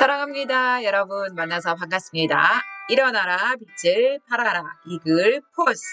사랑합니다. 여러분 만나서 반갑습니다. 일어나라 빛을 발하라 이글 포스.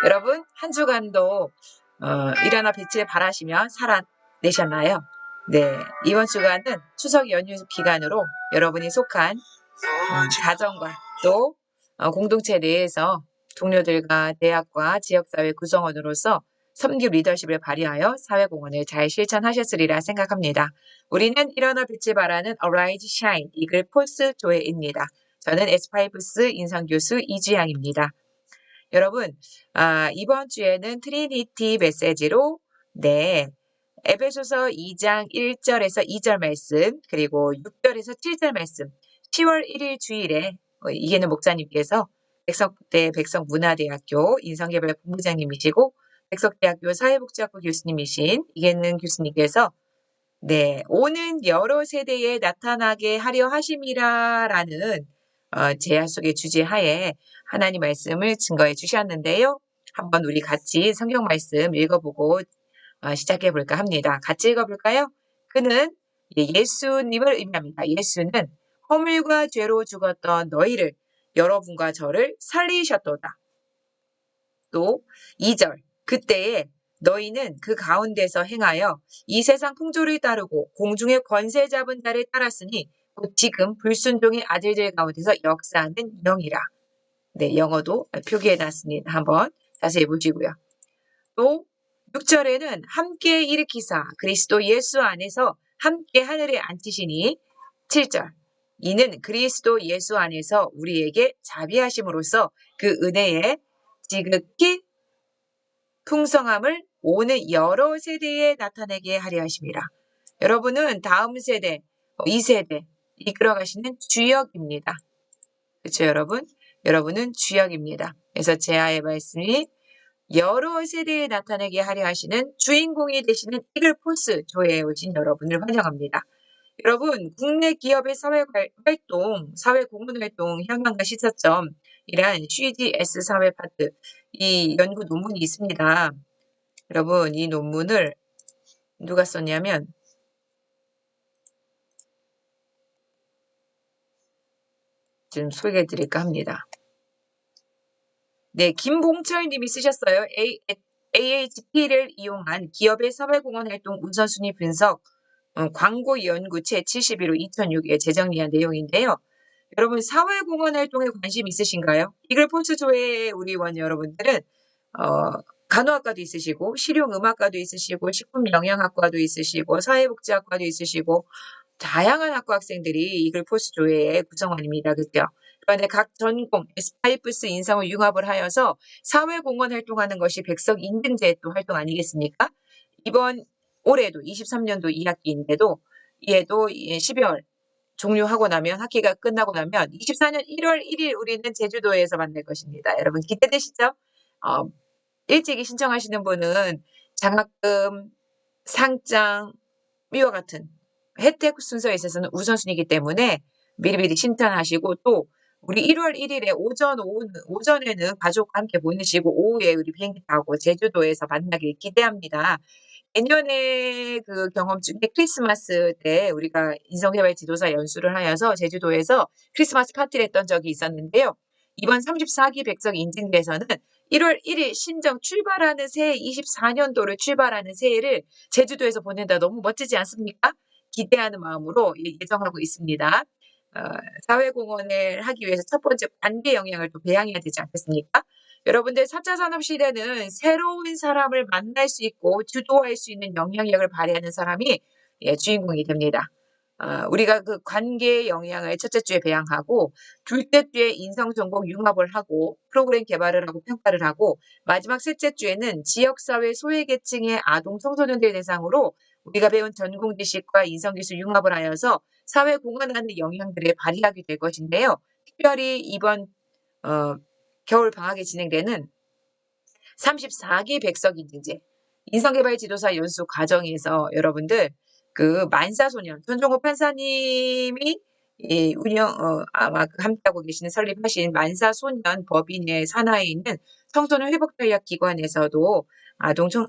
여러분 한 주간도 일어나 빛을 발하시며 살아내셨나요? 네, 이번 주간은 추석 연휴 기간으로 여러분이 속한 가정과 또 공동체 내에서 동료들과 대학과 지역사회 구성원으로서 섬김 리더십을 발휘하여 사회공헌을 잘 실천하셨으리라 생각합니다. 우리는 일어나 빛을 발하는 Arise Shine 이글 폴스 조회입니다. 저는 에스파이브스 인성교수 이주향입니다. 여러분, 이번 주에는 트리니티 메시지로 에베소서 2장 1절에서 2절 말씀, 그리고 6절에서 7절 말씀, 10월 1일 주일에 이계는 목사님께서 백석대 백석문화대학교 인성개발 본부장님이시고 백석대학교 사회복지학부 교수님이신 이계는 교수님께서 오는 여러 세대에 나타나게 하려 하심이라라는 제야 속의 주제하에 하나님 말씀을 증거해 주셨는데요. 한번 우리 같이 성경 말씀 읽어보고 시작해 볼까 합니다. 같이 읽어볼까요? 그는 예수님을 의미합니다. 예수는 허물과 죄로 죽었던 너희를 여러분과 저를 살리셨도다. 또 2절 그때에 너희는 그 가운데서 행하여 이 세상 풍조를 따르고 공중의 권세 잡은 자를 따랐으니 곧 지금 불순종의 아들들 가운데서 역사하는 영이라. 영어도 표기해 놨습니다. 한번 자세히 보시고요. 또 6절에는 함께 일으키사 그리스도 예수 안에서 함께 하늘에 앉히시니 7절 이는 그리스도 예수 안에서 우리에게 자비하심으로써 그 은혜의 지극히 풍성함을 오는 여러 세대에 나타내게 하려 하심이라. 여러분은 다음 세대, 이 세대 이끌어가시는 주역입니다. 그렇죠, 여러분? 여러분은 주역입니다. 그래서 제아의 말씀이 여러 세대에 나타내게 하려 하시는 주인공이 되시는 이글 포스 조회에 오신 여러분을 환영합니다. 여러분, 국내 기업의 사회활동, 사회공헌활동 현황과 시사점이란 CGS 사회파트 이 연구 논문이 있습니다. 여러분, 이 논문을 누가 썼냐면 지금 소개해 드릴까 합니다. 김봉철 님이 쓰셨어요. AHP를 이용한 기업의 사회공헌활동 우선순위 분석 광고 연구체 71호 2006에 재정리한 내용인데요. 여러분 사회공헌활동에 관심 있으신가요? 이글 폴스 조회의 우리 원 여러분들은 간호학과도 있으시고 실용음악과도 있으시고 식품영양학과도 있으시고 사회복지학과도 있으시고 다양한 학과 학생들이 이글 폴스 조회의 구성원입니다. 그렇죠? 그런데 각 전공 에스파이프스 인성을 융합을 하여서 사회공헌 활동하는 것이 백석 인증제 또 활동 아니겠습니까? 이번 올해도 23년도 2학기인데도 얘도 12월 종료하고 나면 학기가 끝나고 나면 24년 1월 1일 우리는 제주도에서 만날 것입니다. 여러분 기대되시죠? 일찍이 신청하시는 분은 장학금, 상장, 이와 같은 혜택 순서에 있어서는 우선순위이기 때문에 미리미리 신청하시고 또 우리 1월 1일에 오전에는 가족과 함께 보내시고 오후에 우리 비행기 타고 제주도에서 만나길 기대합니다. 내년에 그 경험 중에 크리스마스 때 우리가 인성개발 지도사 연수를 하여서 제주도에서 크리스마스 파티를 했던 적이 있었는데요. 이번 34기 백석 인증대에서는 1월 1일 신정 출발하는 새해 24년도를 출발하는 새해를 제주도에서 보낸다 너무 멋지지 않습니까? 기대하는 마음으로 예정하고 있습니다. 사회공헌을 하기 위해서 첫 번째 관계 영향을 또 배양해야 되지 않겠습니까? 여러분들 4차 산업 시대는 새로운 사람을 만날 수 있고 주도할 수 있는 영향력을 발휘하는 사람이 주인공이 됩니다. 우리가 그 관계 영향을 첫째 주에 배양하고 둘째 주에 인성 전공 융합을 하고 프로그램 개발을 하고 평가를 하고 마지막 셋째 주에는 지역사회 소외계층의 아동 청소년들 대상으로 우리가 배운 전공 지식과 인성기술 융합을 하여서 사회 공헌하는 영향들을 발휘하게 될 것인데요. 특별히 이번 겨울 방학에 진행되는 34기 백석 인증제 인성개발 지도사 연수 과정에서 여러분들 그 만사소년 전종호 판사님이 아마 함께하고 계시는 설립하신 만사소년 법인의 산하에 있는 청소년 회복전략 기관에서도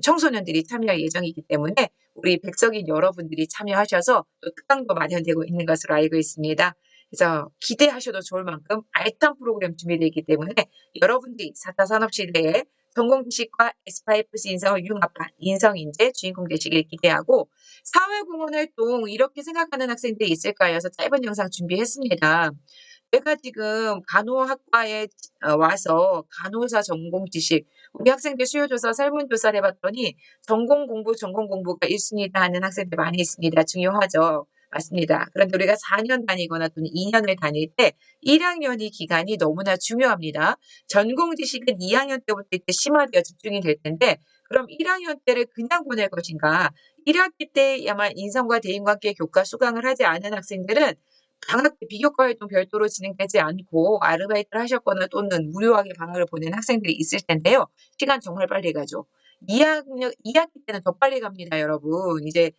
청소년들이 참여할 예정이기 때문에 우리 백석인 여러분들이 참여하셔서 또 특강도 마련되고 있는 것으로 알고 있습니다. 그래서 기대하셔도 좋을 만큼 알찬 프로그램 준비되어 있기 때문에 여러분들이 4차 산업시대에 전공지식과 에스파이프스 인성을 융합한 인성인재 주인공 되시길 기대하고 사회공헌 활동 이렇게 생각하는 학생들이 있을까 해서 짧은 영상 준비했습니다. 제가 지금 간호학과에 와서 간호사 전공 지식 우리 학생들 수요조사 설문조사를 해봤더니 전공 공부가 1순위다 하는 학생들 많이 있습니다. 중요하죠. 맞습니다. 그런데 우리가 4년 다니거나 또는 2년을 다닐 때 1학년이 기간이 너무나 중요합니다. 전공 지식은 2학년 때부터 이렇게 심화되어 집중이 될 텐데 그럼 1학년 때를 그냥 보낼 것인가? 1학기 때야만 인성과 대인관계 교과 수강을 하지 않은 학생들은 방학 때 비교과 활동 별도로 진행되지 않고 아르바이트를 하셨거나 또는 무료하게 방학을 보낸 학생들이 있을 텐데요. 시간 정말 빨리 가죠. 2학기 때는 더 빨리 갑니다, 여러분. 이제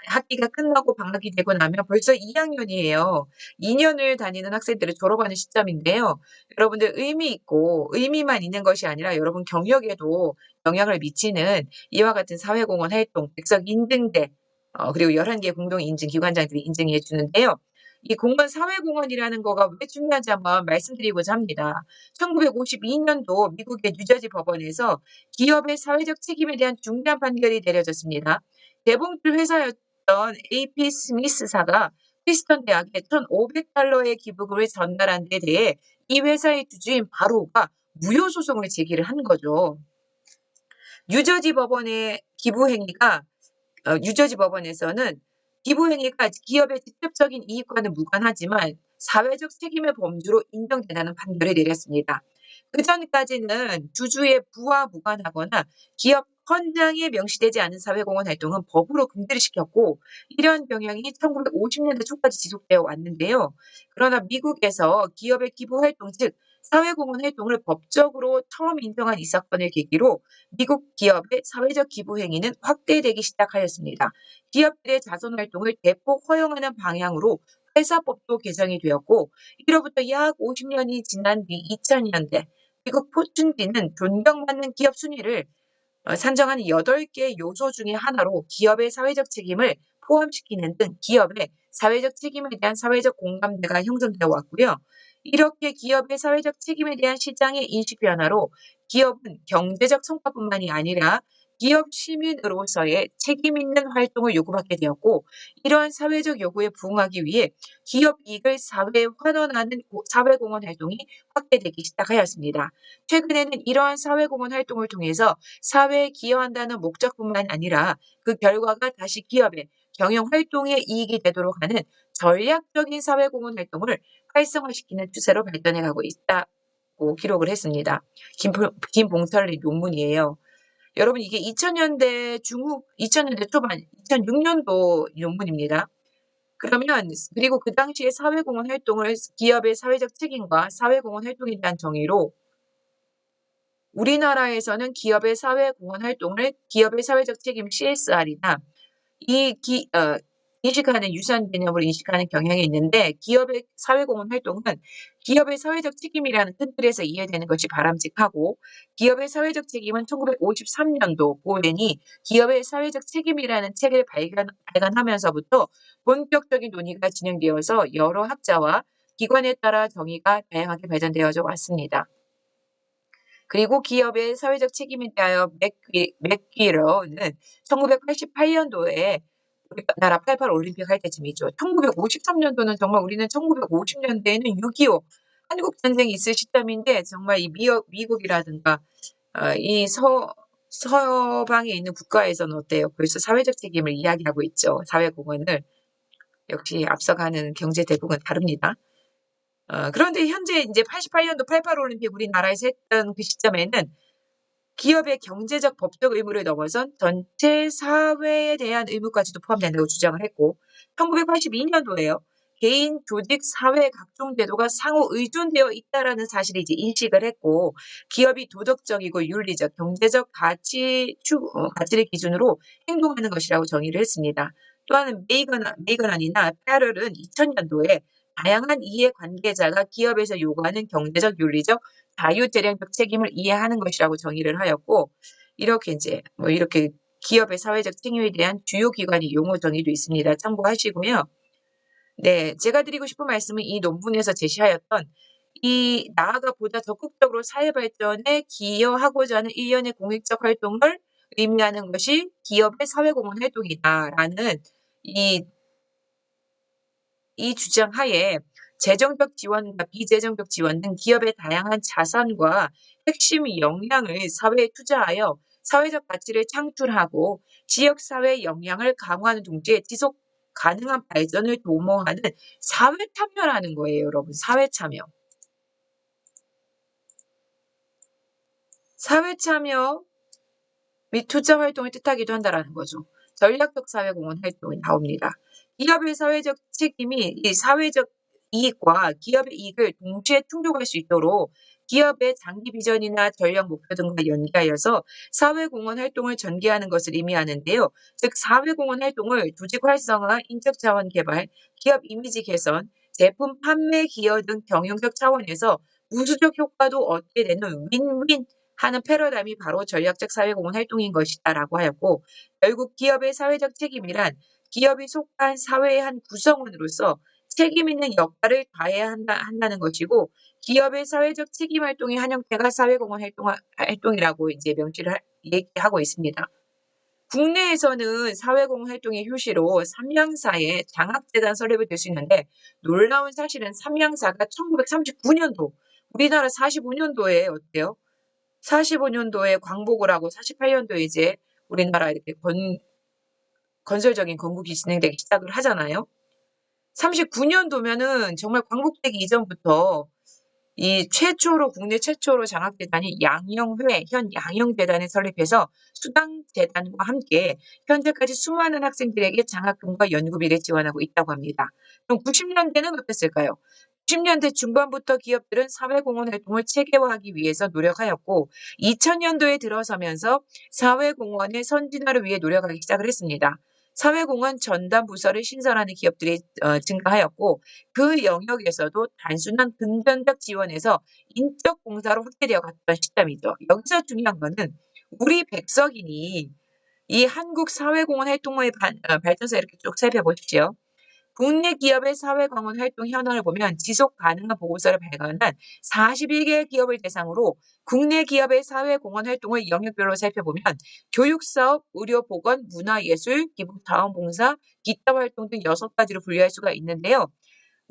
학기가 끝나고 방학이 되고 나면 벌써 2학년이에요. 2년을 다니는 학생들을 졸업하는 시점인데요. 여러분들 의미 있고 의미만 있는 것이 아니라 여러분 경력에도 영향을 미치는 이와 같은 사회공헌 활동, 백석 인증대, 그리고 11개 공동 인증 기관장들이 인증해 주는데요. 이 공무원 사회공헌이라는 거가 왜 중요한지 한번 말씀드리고자 합니다. 1952년도 미국의 뉴저지 법원에서 기업의 사회적 책임에 대한 중대한 판결이 내려졌습니다. 재봉틀 회사였던 AP 스미스사가 프리스턴 대학에 1,500달러의 기부금을 전달한 데 대해 이 회사의 주주인 바로가 무효 소송을 제기를 한 거죠. 뉴저지 법원의 기부 행위가 뉴저지 법원에서는 기부 행위가 기업의 직접적인 이익과는 무관하지만 사회적 책임의 범주로 인정된다는 판결을 내렸습니다. 그전까지는 주주의 부와 무관하거나 기업 헌장에 명시되지 않은 사회공헌 활동은 법으로 금지를 시켰고 이런 경향이 1950년대 초까지 지속되어 왔는데요. 그러나 미국에서 기업의 기부 활동 즉 사회공헌 활동을 법적으로 처음 인정한 이 사건을 계기로 미국 기업의 사회적 기부 행위는 확대되기 시작하였습니다. 기업들의 자선 활동을 대폭 허용하는 방향으로 회사법도 개정이 되었고 이로부터 약 50년이 지난 뒤 2000년대 미국 포춘지는 존경받는 기업 순위를 산정하는 8개 요소 중의 하나로 기업의 사회적 책임을 포함시키는 등 기업의 사회적 책임에 대한 사회적 공감대가 형성되어 왔고요. 이렇게 기업의 사회적 책임에 대한 시장의 인식 변화로 기업은 경제적 성과뿐만이 아니라 기업 시민으로서의 책임 있는 활동을 요구받게 되었고 이러한 사회적 요구에 부응하기 위해 기업 이익을 사회에 환원하는 사회공헌 활동이 확대되기 시작하였습니다. 최근에는 이러한 사회공헌 활동을 통해서 사회에 기여한다는 목적뿐만 아니라 그 결과가 다시 기업의 경영 활동에 이익이 되도록 하는 전략적인 사회공헌 활동을 활성화시키는 추세로 발전해 가고 있다고 기록을 했습니다. 김봉철의 논문이에요. 여러분 이게 2000년대 초반 2006년도 논문입니다. 그리고 그 당시에 사회공헌 활동을 기업의 사회적 책임과 사회공헌 활동에 대한 정의로 우리나라에서는 기업의 사회공헌 활동을 기업의 사회적 책임 CSR이나 인식하는 유사한 개념으로 인식하는 경향이 있는데 기업의 사회공헌 활동은 기업의 사회적 책임이라는 큰 틀에서 이해되는 것이 바람직하고 기업의 사회적 책임은 1953년도 보웬이 기업의 사회적 책임이라는 책을 발간하면서부터 본격적인 논의가 진행되어서 여러 학자와 기관에 따라 정의가 다양하게 발전되어져 왔습니다. 그리고 기업의 사회적 책임에 대하여 맥귀러는 1988년도에 우리나라 88 올림픽 할 때쯤이죠. 1953년도는 정말 우리는 1950년대에는 6.25 한국 전쟁이 있을 시점인데 정말 이 미국이라든가 이 서방에 있는 국가에서는 어때요? 벌써 사회적 책임을 이야기하고 있죠. 사회공헌을. 역시 앞서가는 경제 대국은 다릅니다. 그런데 현재 이제 88년도 88 올림픽 우리나라에서 했던 그 시점에는 기업의 경제적 법적 의무를 넘어선 전체 사회에 대한 의무까지도 포함된다고 주장을 했고 1982년도에요. 개인, 조직, 사회 각종 제도가 상호 의존되어 있다라는 사실을 이제 인식을 했고 기업이 도덕적이고 윤리적, 경제적 가치를 기준으로 행동하는 것이라고 정의를 했습니다. 또한 메이건안이나 페럴은 2000년도에 다양한 이해 관계자가 기업에서 요구하는 경제적, 윤리적, 자유재량적 책임을 이해하는 것이라고 정의를 하였고 이렇게 이제 뭐 이렇게 기업의 사회적 책임에 대한 주요 기관의 용어 정의도 있습니다. 참고하시고요. 네, 제가 드리고 싶은 말씀은 이 논문에서 제시하였던 이 나아가 보다 적극적으로 사회 발전에 기여하고자 하는 일련의 공익적 활동을 의미하는 것이 기업의 사회공헌 활동이다라는 이 이 주장 하에 재정적 지원과 비재정적 지원 등 기업의 다양한 자산과 핵심 역량을 사회에 투자하여 사회적 가치를 창출하고 지역사회 역량을 강화하는 동시에 지속 가능한 발전을 도모하는 사회 참여라는 거예요, 여러분. 사회 참여. 사회 참여 및 투자 활동을 뜻하기도 한다라는 거죠. 전략적 사회공헌 활동이 나옵니다. 기업의 사회적 책임이 이 사회적 이익과 기업의 이익을 동시에 충족할 수 있도록 기업의 장기 비전이나 전략 목표 등과 연계하여서 사회공헌 활동을 전개하는 것을 의미하는데요. 즉 사회공헌 활동을 조직 활성화, 인적 자원 개발, 기업 이미지 개선, 제품 판매 기여 등 경영적 차원에서 우수적 효과도 얻게 되는 윈윈 하는 패러다임이 바로 전략적 사회공헌 활동인 것이다라고 하였고, 결국 기업의 사회적 책임이란 기업이 속한 사회의 한 구성원으로서 책임 있는 역할을 다해야 한다는 것이고, 기업의 사회적 책임 활동의 한 형태가 사회공헌 활동이라고 이제 명시를 얘기하고 있습니다. 국내에서는 사회공헌 활동의 효시로 삼양사의 장학재단 설립이 될 수 있는데, 놀라운 사실은 삼양사가 1939년도, 우리나라 45년도에 어때요? 45년도에 광복을 하고 48년도에 이제 우리나라 이렇게 건설적인 건국이 진행되기 시작을 하잖아요. 39년도면은 정말 광복되기 이전부터 이 국내 최초로 장학재단이 양영회, 현 양영재단을 설립해서 수당재단과 함께 현재까지 수많은 학생들에게 장학금과 연구비를 지원하고 있다고 합니다. 그럼 90년대는 어땠을까요? 90년대 중반부터 기업들은 사회공헌 활동을 체계화하기 위해서 노력하였고 2000년도에 들어서면서 사회공헌의 선진화를 위해 노력하기 시작을 했습니다. 사회공헌 전담 부서를 신설하는 기업들이 증가하였고 그 영역에서도 단순한 금전적 지원에서 인적 봉사로 확대되어 갔던 시점이죠. 여기서 중요한 거는 우리 백석인이 이 한국 사회공헌 활동의 발전사 이렇게 쭉 살펴보십시오. 국내 기업의 사회공헌 활동 현황을 보면 지속 가능한 보고서를 발간한 41개 기업을 대상으로 국내 기업의 사회공헌 활동을 영역별로 살펴보면 교육사업, 의료보건, 문화예술, 기부자원봉사, 기타 활동 등 6가지로 분류할 수가 있는데요.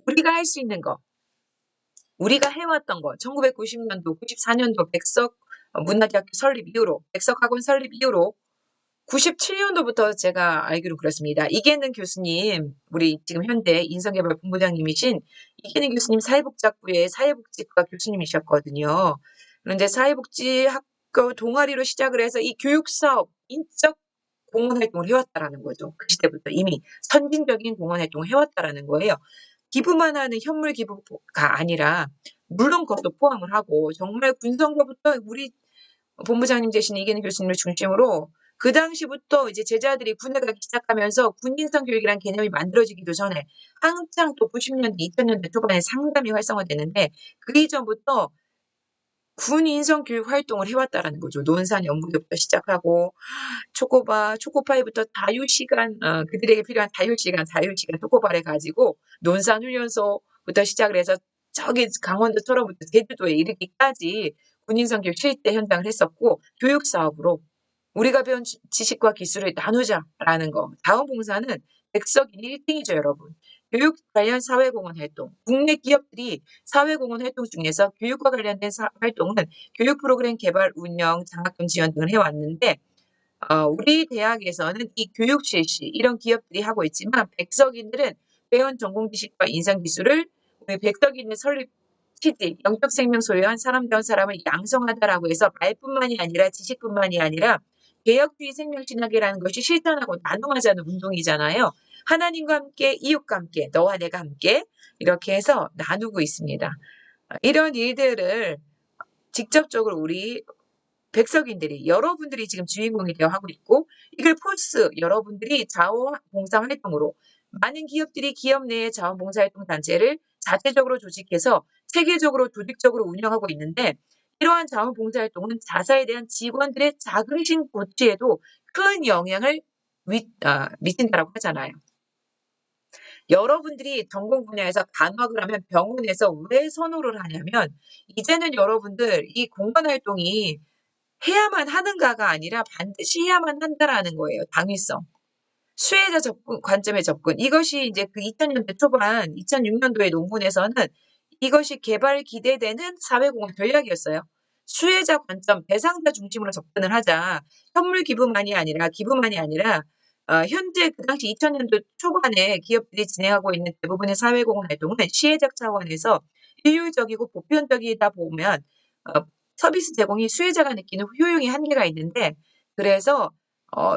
우리가 할 수 있는 거, 우리가 해왔던 거, 1990년도, 94년도 백석 문화대학교 설립 이후로, 백석학원 설립 이후로 97년도부터 제가 알기로 그렇습니다. 이계는 교수님, 우리 지금 현재 인성개발본부장님이신 이계는 교수님 사회복지학부의 사회복지과 교수님이셨거든요. 그런데 사회복지학교 동아리로 시작을 해서 이 교육사업, 인적 공헌활동을 해왔다라는 거죠. 그 시대부터 이미 선진적인 공헌활동을 해왔다라는 거예요. 기부만 하는 현물 기부가 아니라 물론 그것도 포함을 하고 정말 군선거부터 우리 본부장님 되신 이계는 교수님을 중심으로 그 당시부터 이제 제자들이 군에 가기 시작하면서 군인성 교육이라는 개념이 만들어지기도 전에 한창 또 90년대, 2000년대 초반에 상담이 활성화되는데 그 이전부터 군 인성 교육 활동을 해왔다라는 거죠. 논산 연구부터 시작하고 초코파이부터 자유시간, 그들에게 필요한 자유시간, 초코파를 가지고 논산 훈련소부터 시작을 해서 저기 강원도처럼부터 제주도에 이르기까지 군인성 교육 실제 현장을 했었고 교육 사업으로 우리가 배운 지식과 기술을 나누자라는 거. 자원봉사는 백석인 1등이죠, 여러분. 교육 관련 사회공헌 활동. 국내 기업들이 사회공헌 활동 중에서 교육과 관련된 활동은 교육 프로그램 개발, 운영, 장학금 지원 등을 해왔는데 우리 대학에서는 이 교육 실시 이런 기업들이 하고 있지만 백석인들은 배운 전공 지식과 인상 기술을 우리 백석인의 설립 취지, 영적 생명 소유한 사람다운 사람을 양성하다라고 해서 말뿐만이 아니라 지식뿐만이 아니라 개혁주의 생명신학이라는 것이 실천하고 나눔하자는 운동이잖아요. 하나님과 함께 이웃과 함께 너와 내가 함께 이렇게 해서 나누고 있습니다. 이런 일들을 직접적으로 우리 백석인들이 여러분들이 지금 주인공이 되어 하고 있고 이걸 포스 여러분들이 자원봉사 활동으로 많은 기업들이 기업 내의 자원봉사 활동 단체를 자체적으로 조직해서 체계적으로 조직적으로 운영하고 있는데 이러한 자원봉사활동은 자사에 대한 직원들의 자긍심 고취에도 큰 영향을 미친다라고 하잖아요. 여러분들이 전공 분야에서 간호학을 하면 병원에서 왜 선호를 하냐면 이제는 여러분들 이 공헌 활동이 해야만 하는가가 아니라 반드시 해야만 한다라는 거예요. 당위성. 수혜자 접근 관점의 접근. 이것이 이제 그 2000년대 초반 2006년도의 논문에서는 이것이 개발 기대되는 사회공헌 전략이었어요. 수혜자 관점, 대상자 중심으로 접근을 하자. 현물 기부만이 아니라 현재 그 당시 2000년도 초반에 기업들이 진행하고 있는 대부분의 사회공헌 활동은 시혜적 차원에서 효율적이고 보편적이다 보면 어 서비스 제공이 수혜자가 느끼는 효용이 한계가 있는데 그래서 어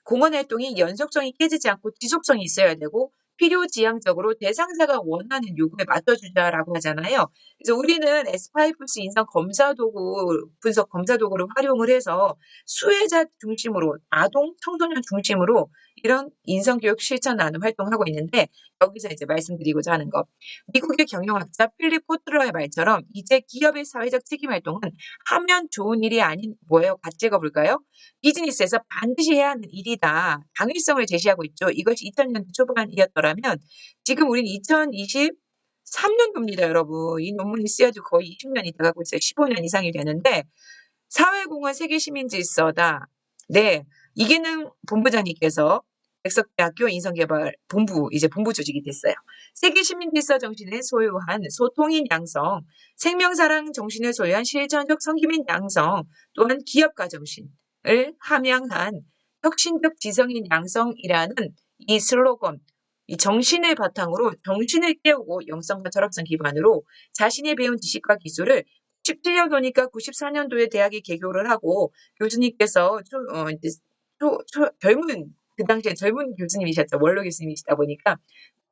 공헌 활동이 연속성이 깨지지 않고 지속성이 있어야 되고 필요지향적으로 대상자가 원하는 요구에 맞춰주자라고 하잖아요. 그래서 우리는 에스파이프스 인성 검사 도구, 분석 검사 도구를 활용을 해서 수혜자 중심으로, 아동, 청소년 중심으로 이런 인성교육 실천 나눔 활동하고 있는데 여기서 이제 말씀드리고자 하는 거. 미국의 경영학자 필립 코틀러의 말처럼 이제 기업의 사회적 책임 활동은 하면 좋은 일이 아닌 뭐예요? 같이 읽어볼까요? 비즈니스에서 반드시 해야 하는 일이다. 당위성을 제시하고 있죠. 이것이 2000년대 초반이었더라면 지금 우리는 2023년도입니다, 여러분. 이 논문이 쓰여도 거의 20년이 돼가고 있어요. 15년 이상이 되는데 사회공헌 세계시민질서다. 네, 이기능 본부장님께서 백석대학교 인성개발본부 이제 본부 조직이 됐어요. 세계시민질서 정신을 소유한 소통인 양성, 생명사랑 정신을 소유한 실천적 성기민 양성, 또한 기업가 정신을 함양한 혁신적 지성인 양성이라는 이 슬로건, 이 정신을 바탕으로 정신을 깨우고 영성과 철학성 기반으로 자신이 배운 지식과 기술을 17년도니까 94년도에 대학에 개교를 하고 교수님께서 그 당시에 젊은 교수님이셨죠. 원로 교수님이시다 보니까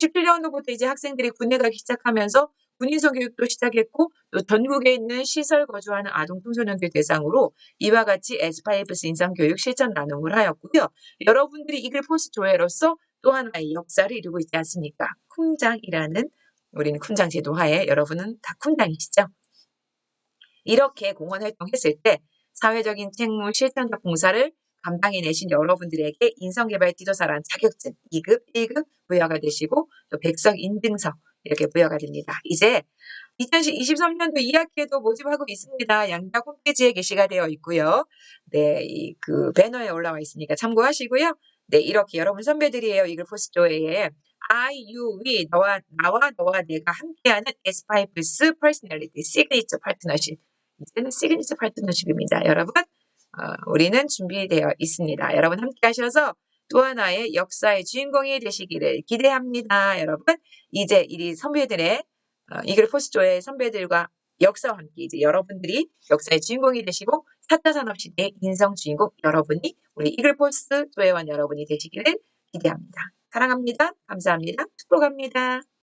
17년도부터 이제 학생들이 군에 가기 시작하면서 군인성 교육도 시작했고 또 전국에 있는 시설 거주하는 아동 청소년들 대상으로 이와 같이 에스파이브스 인성교육 실천 나눔을 하였고요. 여러분들이 이글 포스 조회로서 또 하나의 역사를 이루고 있지 않습니까? 쿵장이라는 우리는 쿵장 제도 하에 여러분은 다 쿵장이시죠? 이렇게 공헌 활동했을 때 사회적인 책무 실천적 봉사를 감당해내신 여러분들에게 인성개발 지도사라는 자격증 2급, 1급 부여가 되시고 또 백석 인증서 이렇게 부여가 됩니다. 이제 2023년도 2학기에도 모집하고 있습니다. 양대 홈페이지에 게시가 되어 있고요. 네, 그 배너에 올라와 있으니까 참고하시고요. 네, 이렇게 여러분 선배들이에요. 이글 포스조에 나와 너와 내가 함께하는 에스파이플스 퍼스널리티 시그니처 파트너십. 이제는 시그니처 파트너십입니다. 여러분, 우리는 준비되어 있습니다. 여러분 함께 하셔서 또 하나의 역사의 주인공이 되시기를 기대합니다. 여러분, 이제 이 선배들의 이글 포스조의 선배들과 역사와 함께 이제 여러분들이 역사의 주인공이 되시고 4차 산업시대의 인성 주인공 여러분이 우리 이글 포스조회원 여러분이 되시기를 기대합니다. 사랑합니다. 감사합니다. 축복합니다.